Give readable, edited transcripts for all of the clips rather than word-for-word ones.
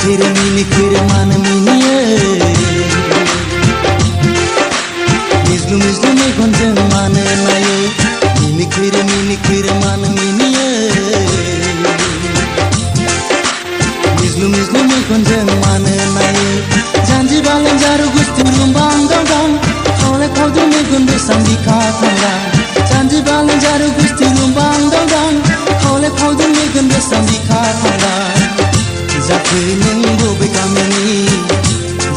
Minikir mana minie Mislu me gonjang mana naye Minikir mana minie Mislu me gonjang mana naye Janji balang jaru gusti rumbang dang Khole khaudu me gonbe sambi ka thanga Janji balang jaru gusti rumbang dang Khole khaudu me gonbe sambi ka thanga Jaku neng bobe kamani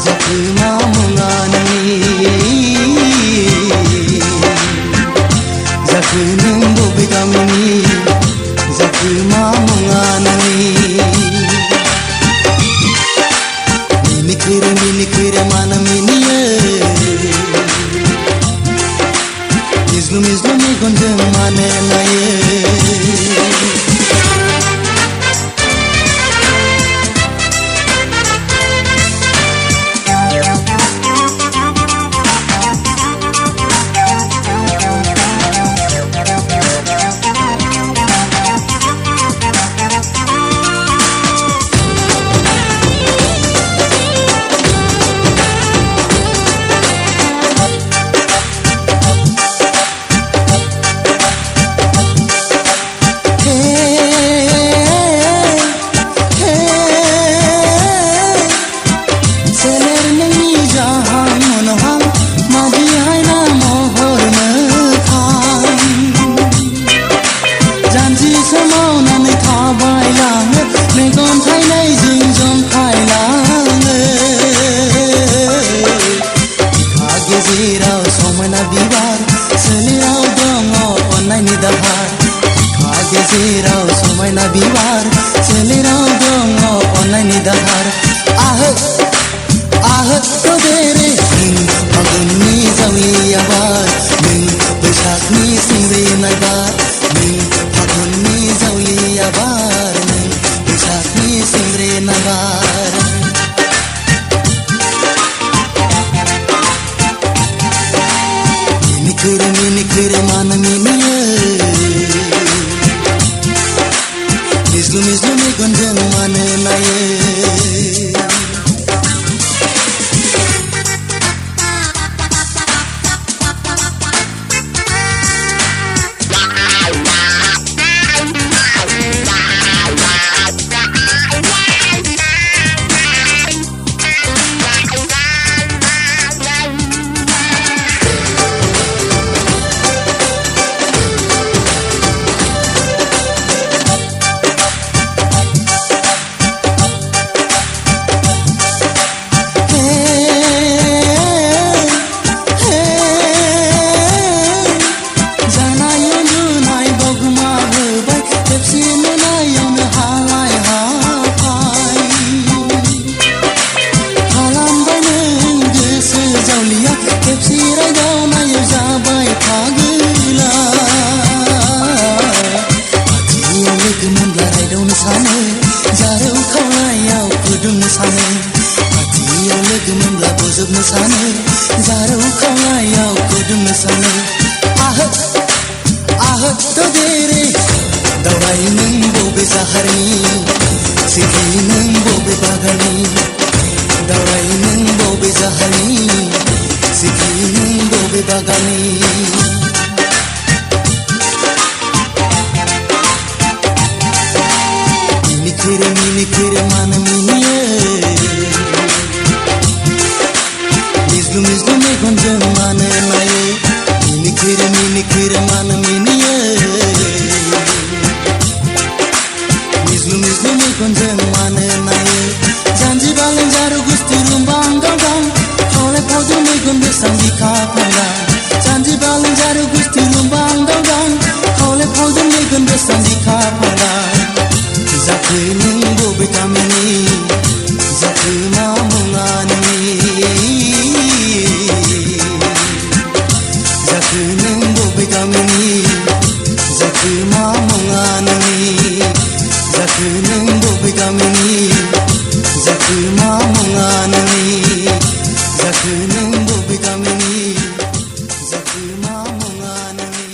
Jaku mamungani Jaku neng bobe kamani Jaku mamungani Minikir mana minie Mislu me gonjang mana naye Gezirau somai na biwar Selirau dongo online ni dahar to dere Ning magun ni zawi abar Ning besak ni singri naibar Ning magun ni zawi abar Ning besak ni singri naibar Minikir mana minie Mislu me gonjang mana naye Jaru khawayau kudum sane to dere Dawai nang bobe sahari Sikhi nang bobe bagani Dawai nang bobe sahari Sikhi nang bobe bagani Minikir mana minie Mislu me gonjang mana naye Minikir mana minie Mislu me gonjang mana naye Janji balang jaru gusti rumbang dang Khole khaudu me gonbe sambi ka thanga Janji गामिनि जाखोमा मुङा नोंनि जाखो नों बबे गामिनि जाखोमा मुङा नोंनि जाखो नों बबे गामिनि जाखोमा मुङा नोंनि जाखो नों बबे गामिनि जाखोमा मुङा नोंनि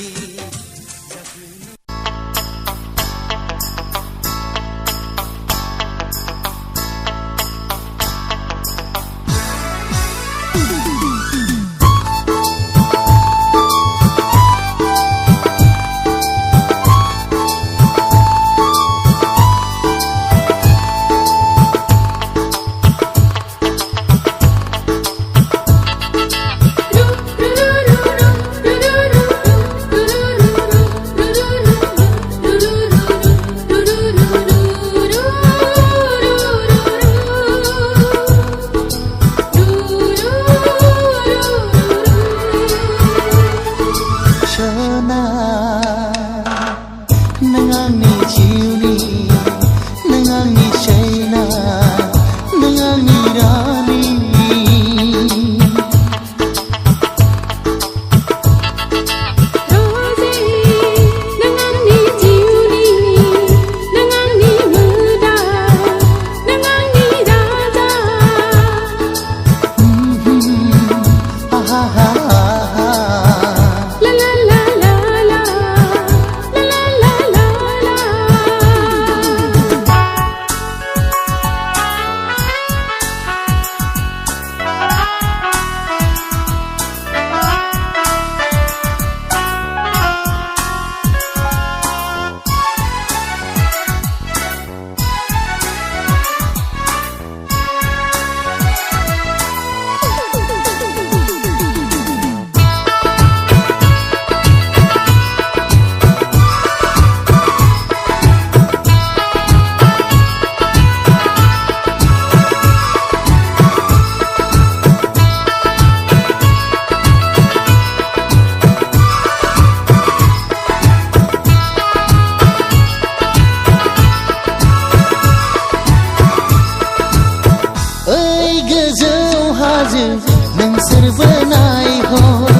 नोंसोरबो नायहर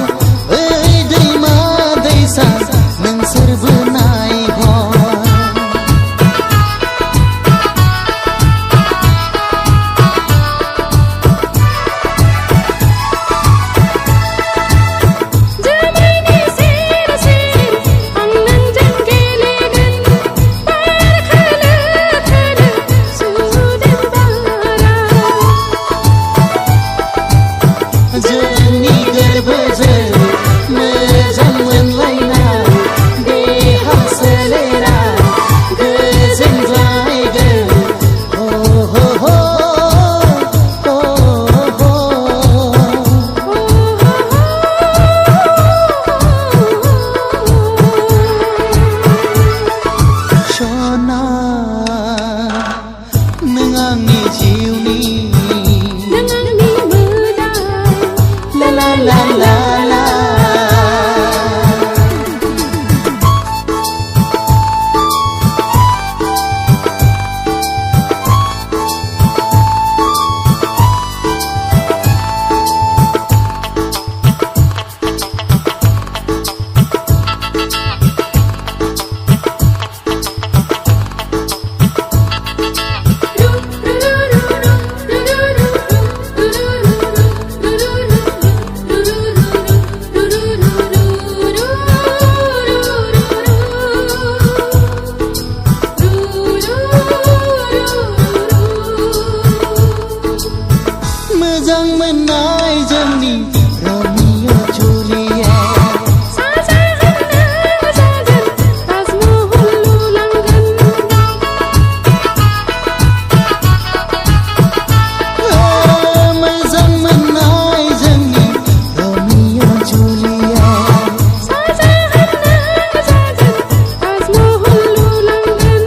ओइ दैमा दैसा नोंसोरबो नायहर जोमैनि सेर सेर आं नोंजों गेलेगोन बार खोलो खोलो सुदेम बारा जोंनि गोरबोजों मोजां मोनलायनाय देहा सोलेरा गोजोनग्लायगोन हो हो हो हो सना नों आंनि जिउनि नों आंनि मोदाय ला ला ला ला ला मोजां मोननाय जोंनि रमिय' जुलियेट साजागोन नों जागोन ताजमहल लुलांगोन मोजां मोननाय जोंनि रमिय' जुलियेट साजागोन नों जागोन ताजमहल लुलांगोन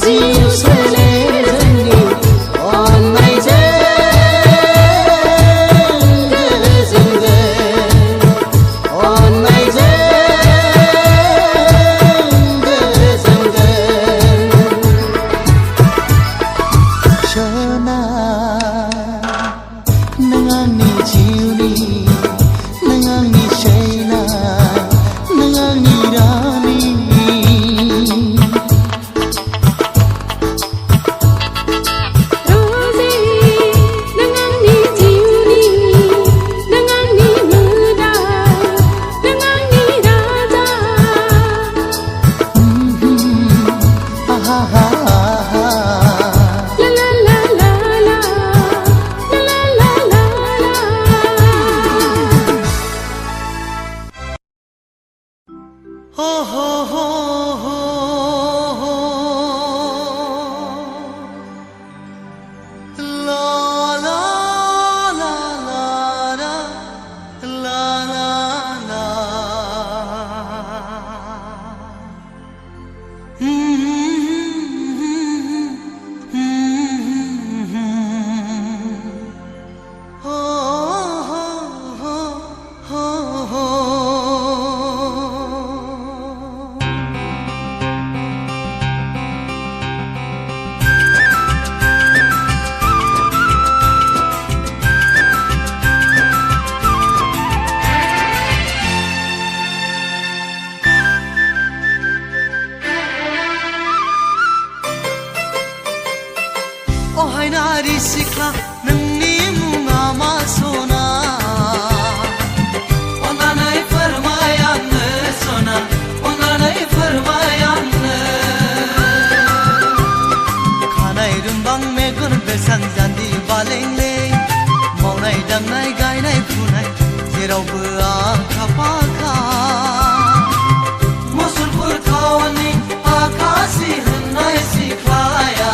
जिउ सोलेर जोंनि अननायजों गोजोनगोन अननायजों गोजोनगोन अहाय नारि सिख्ला नोंनि मुङा मा सना अन्नानै फोरमाय आंनो सना अन्नानै फोरमाय आंनो खानाय रुंबां मेगन बेरसां जान्जि बालें-लें मावनाय दांनाय गायनाय फुनाय जेरावबो आखा फाखा मुसलपुर टाउननि आखासि होननाय सिख्लाया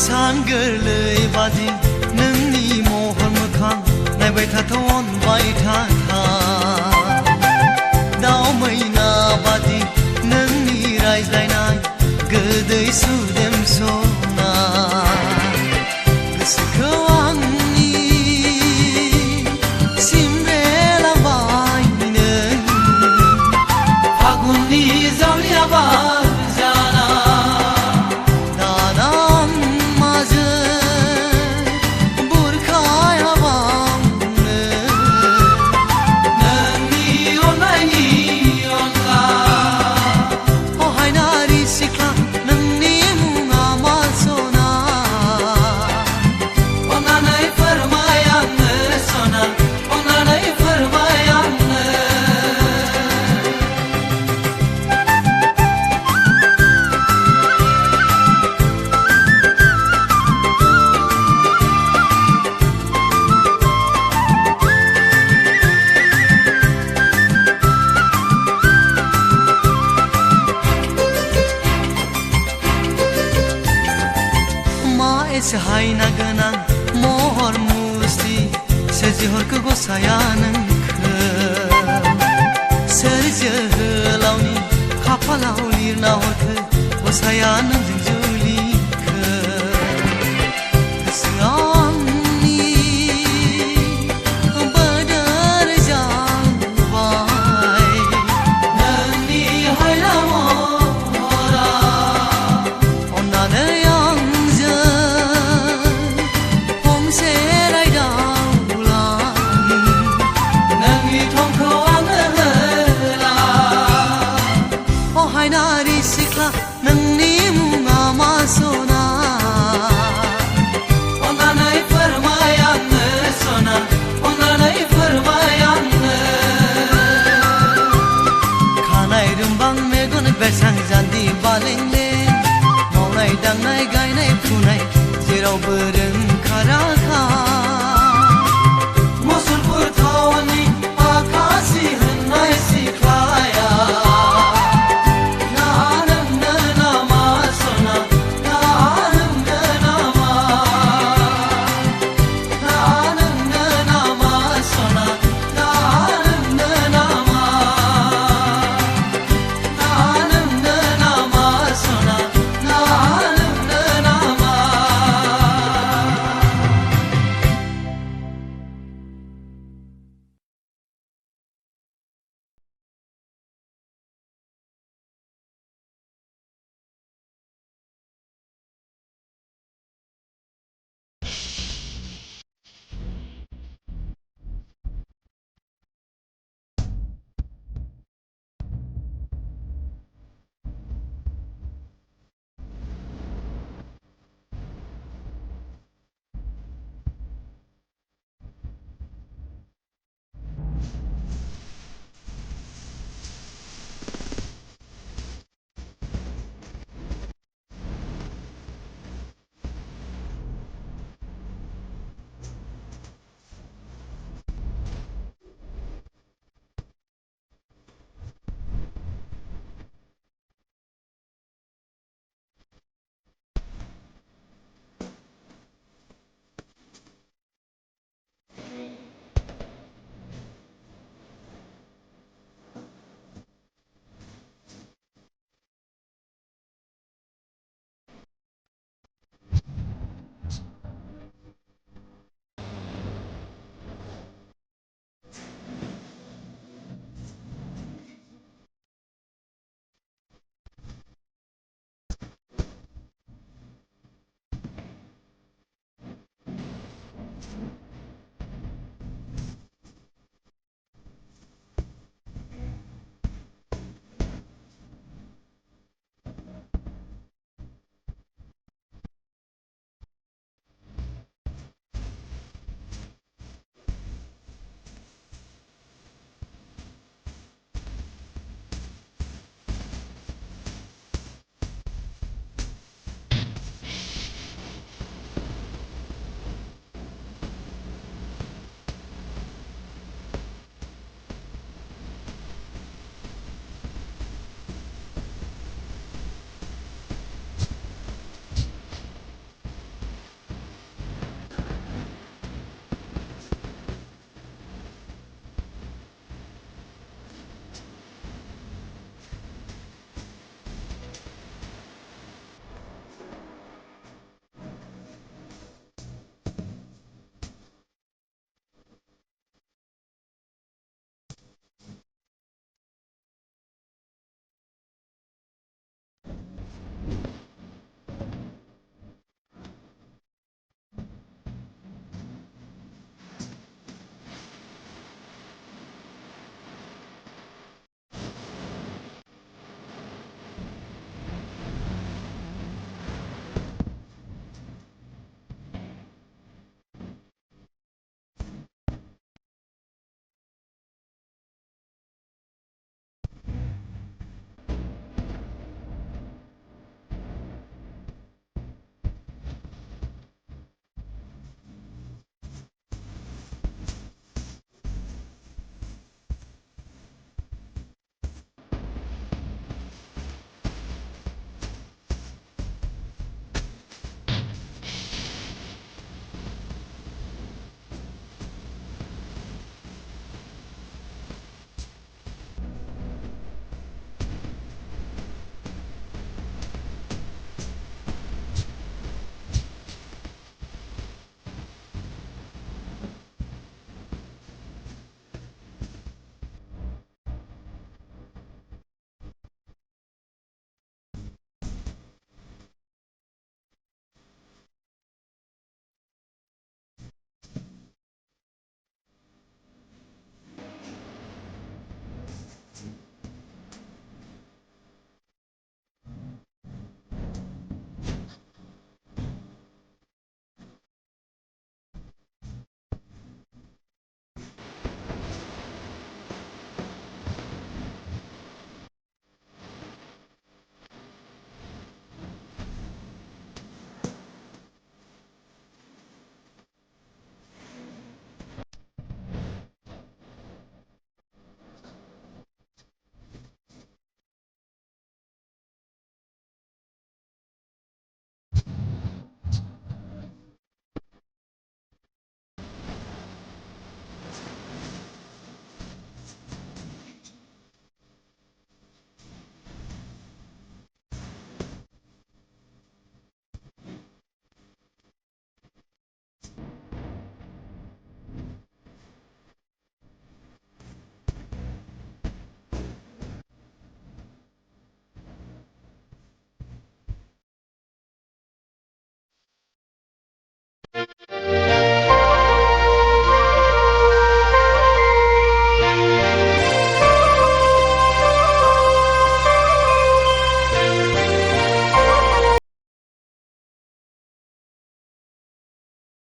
सान गोरलै बादि नोंनि महर मोखां नायबाय थाथाव अनबाय थाथा दाउ मैना बादि नोंनि रायज्लायनाय गोदै सुदेम सना गोसोखौ आंनि सिमब्रेलाबाय नों फागुननि जावलिया बार सहायना गोनां महर मुस्रि सोरजिहरखो गसाया नोंखो सोर जोहोलावनि खाफालाव लिरना हरखो गसाया नोंजों जुलिखो गोसोआ आंनि बोदोर जाबाय नोंनि हायना महरा अन्नानै नारि सिख्ला नोंनि मुङा मा सना अन्नानै फोरमाय आंनो सना अन्नानै फोरमाय आंनो खानाय रुंबां मेगन बेरसां जान्जि बालें-लें मावनाय दांनाय गायनाय फुनाय जेरावबो रोंखा